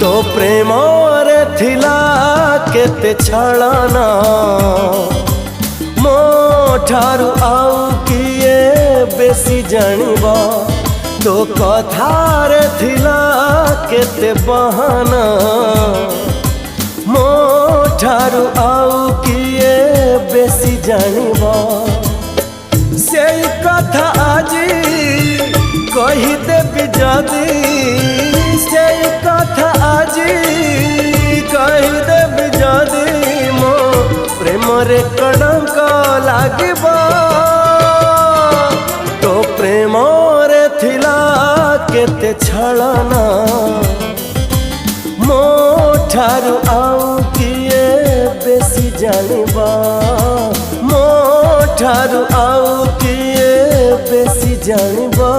तो प्रेम रे थिला केते छळना मो ठारू आउ किए बेसी जानिबा तो कथार थिला केते बहाना मो ठारू आउ किए बेसी जानिबा से कथा आजी कही देबी जदी से कथा आजी कही देबी जदी मो प्रेम रे कलंक लागिबा तो प्रेम रे थिला केते छळना मो ठारू आउ किए बेसी जानिबा मो ठारू आउ किए बेसी जानिबा।